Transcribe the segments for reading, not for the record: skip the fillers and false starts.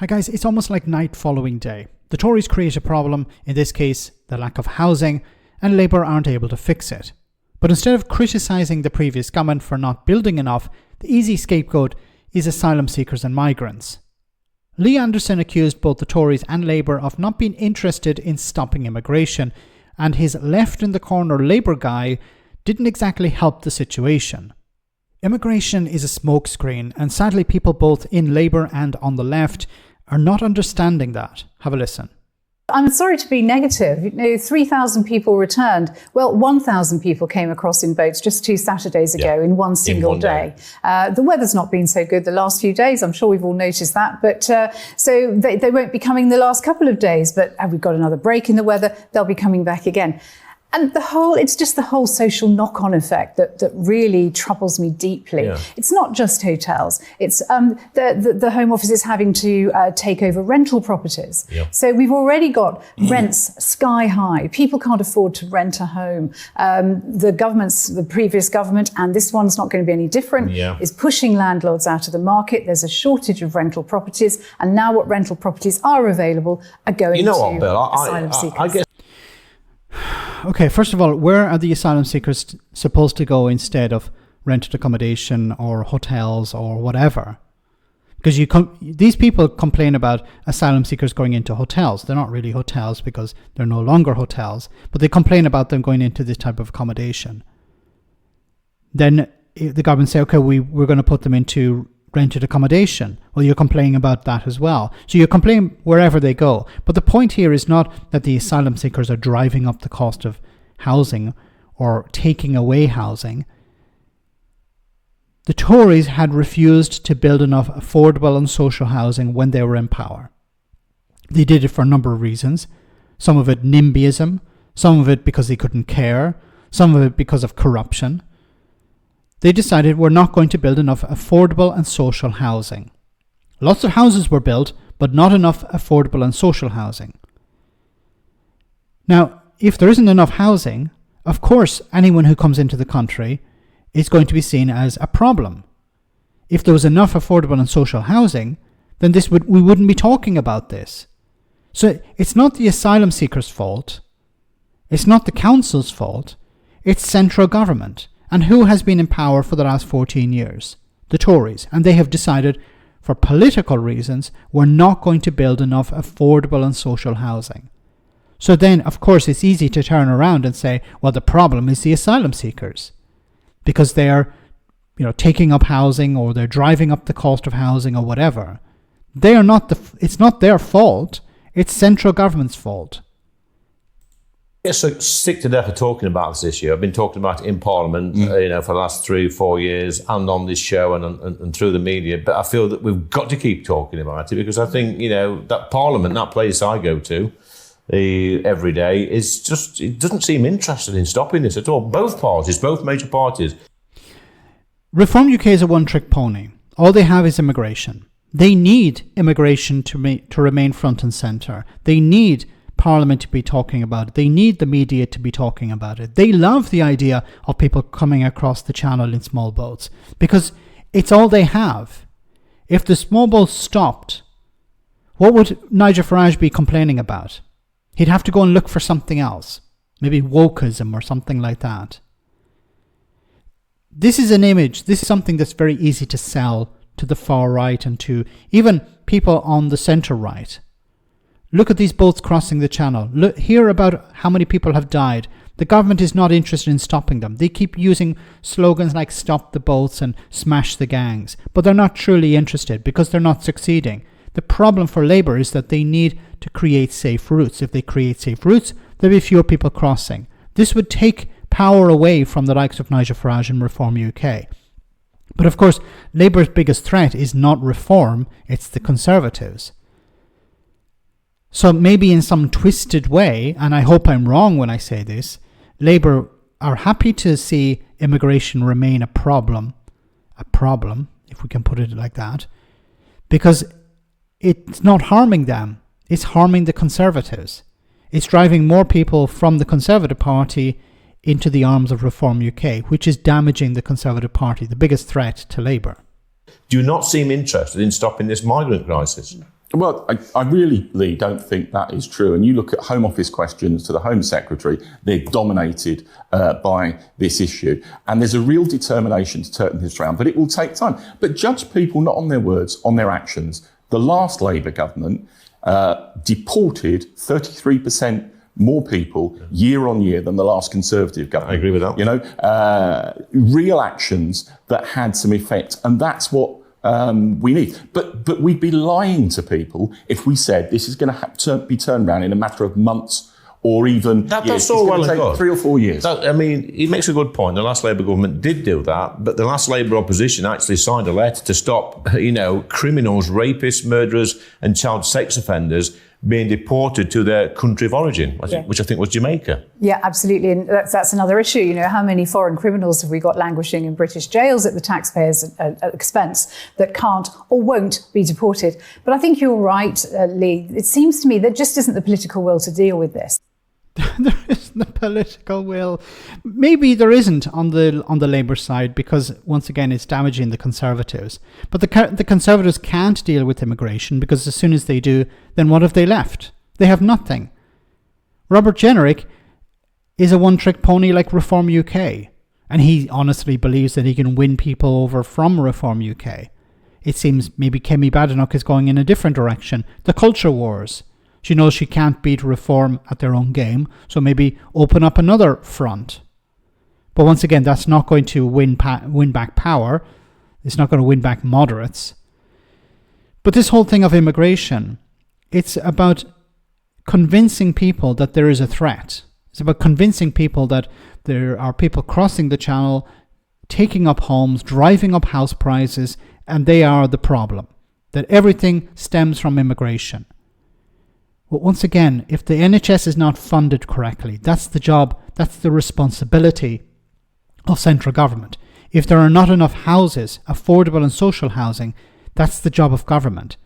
Hi guys, it's almost like night following day. The Tories create a problem, in this case, the lack of housing, and Labour aren't able to fix it. But instead of criticising the previous government for not building enough, the easy scapegoat is asylum seekers and migrants. Lee Anderson accused both the Tories and Labour of not being interested in stopping immigration, and his left-in-the-corner Labour guy didn't exactly help the situation. Immigration is a smokescreen, and sadly people both in Labour and on the left are not understanding that. Have a listen. I'm sorry to be negative. 3,000 people returned. Well, 1,000 people came across in boats just 2 Saturdays ago in one single day. The weather's not been so good the last few days. I'm sure we've all noticed that. But so they won't be coming the last couple of days. But we've got another break in the weather. They'll be coming back again. And it's just the whole social knock-on effect that really troubles me deeply. Yeah. It's not just hotels. It's the Home Office is having to take over rental properties. Yeah. So we've already got rents sky high. People can't afford to rent a home. The previous government, and this one's not going to be any different, is pushing landlords out of the market. There's a shortage of rental properties. And now what rental properties are available are going to asylum seekers. I guess. Okay, first of all, where are the asylum seekers supposed to go instead of rented accommodation or hotels or whatever? Because these people complain about asylum seekers going into hotels. They're not really hotels because they're no longer hotels, but they complain about them going into this type of accommodation. Then the government say, okay, we're going to put them into rented accommodation. Well, you're complaining about that as well. So you're complaining wherever they go. But the point here is not that the asylum seekers are driving up the cost of housing or taking away housing. The Tories had refused to build enough affordable and social housing when they were in power. They did it for a number of reasons. Some of it NIMBYism, some of it because they couldn't care, some of it because of corruption. They decided we're not going to build enough affordable and social housing. Lots of houses were built, but not enough affordable and social housing. Now, if there isn't enough housing, of course anyone who comes into the country is going to be seen as a problem. If there was enough affordable and social housing, then we wouldn't be talking about this. So it's not the asylum seekers' fault. It's not the council's fault. It's central government. And who has been in power for the last 14 years? The Tories. And they have decided, for political reasons, we're not going to build enough affordable and social housing. So then, of course, it's easy to turn around and say, well, the problem is the asylum seekers. Because they're, taking up housing or they're driving up the cost of housing or whatever. They are not it's not their fault. It's central government's fault. Yes, so sick to death of talking about this issue. I've been talking about it in Parliament, for the last 3-4 years, and on this show and through the media. But I feel that we've got to keep talking about it because I think that Parliament, that place I go to every day, it doesn't seem interested in stopping this at all. Both major parties. Reform UK is a one-trick pony. All they have is immigration. They need immigration to remain front and centre. They need Parliament to be talking about it. They need the media to be talking about it. They love the idea of people coming across the channel in small boats because it's all they have. If the small boats stopped, what would Nigel Farage be complaining about? He'd have to go and look for something else, maybe wokeism or something like that. This is an image, this is something that's very easy to sell to the far right and to even people on the centre right. Look at these boats crossing the channel. Hear about how many people have died. The government is not interested in stopping them. They keep using slogans like stop the boats and smash the gangs. But they're not truly interested because they're not succeeding. The problem for Labour is that they need to create safe routes. If they create safe routes, there'll be fewer people crossing. This would take power away from the likes of Nigel Farage and Reform UK. But of course, Labour's biggest threat is not reform, it's the Conservatives. So maybe in some twisted way, and I hope I'm wrong when I say this, Labour are happy to see immigration remain a problem, if we can put it like that, because it's not harming them, it's harming the Conservatives. It's driving more people from the Conservative Party into the arms of Reform UK, which is damaging the Conservative Party, the biggest threat to Labour. Do you not seem interested in stopping this migrant crisis? Well, I really, Lee, don't think that is true. And you look at Home Office questions to the Home Secretary, they're dominated by this issue. And there's a real determination to turn this around, but it will take time. But judge people not on their words, on their actions. The last Labour government deported 33% more people year on year than the last Conservative government. I agree with that. You know, real actions that had some effect. And that's what we need. But we'd be lying to people if we said this is going to be turned around in a matter of months or even years. That's all well and good. 3 or 4 years. I mean, he makes a good point. The last Labour government did do that, but the last Labour opposition actually signed a letter to stop, criminals, rapists, murderers and child sex offenders being deported to their country of origin, which I think was Jamaica. Yeah, absolutely. And that's another issue. You know, how many foreign criminals have we got languishing in British jails at the taxpayers' expense that can't or won't be deported? But I think you're right, Lee. It seems to me there just isn't the political will to deal with this. There isn't the political will. Maybe there isn't on the Labour side because, once again, it's damaging the Conservatives. But the Conservatives can't deal with immigration because as soon as they do, then what have they left? They have nothing. Robert Jenrick is a one-trick pony like Reform UK. And he honestly believes that he can win people over from Reform UK. It seems maybe Kemi Badenoch is going in a different direction. The culture wars. She knows she can't beat Reform at their own game, so maybe open up another front. But once again, that's not going to win back power. It's not going to win back moderates. But this whole thing of immigration, it's about convincing people that there is a threat. It's about convincing people that there are people crossing the channel, taking up homes, driving up house prices, and they are the problem. That everything stems from immigration. But once again, if the NHS is not funded correctly, that's the job, that's the responsibility of central government. If there are not enough houses, affordable and social housing, that's the job of government.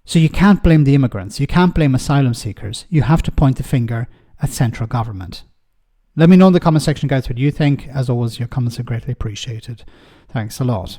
So you can't blame the immigrants, you can't blame asylum seekers, you have to point the finger at central government. Let me know in the comment section, guys, what you think. As always, your comments are greatly appreciated. Thanks a lot.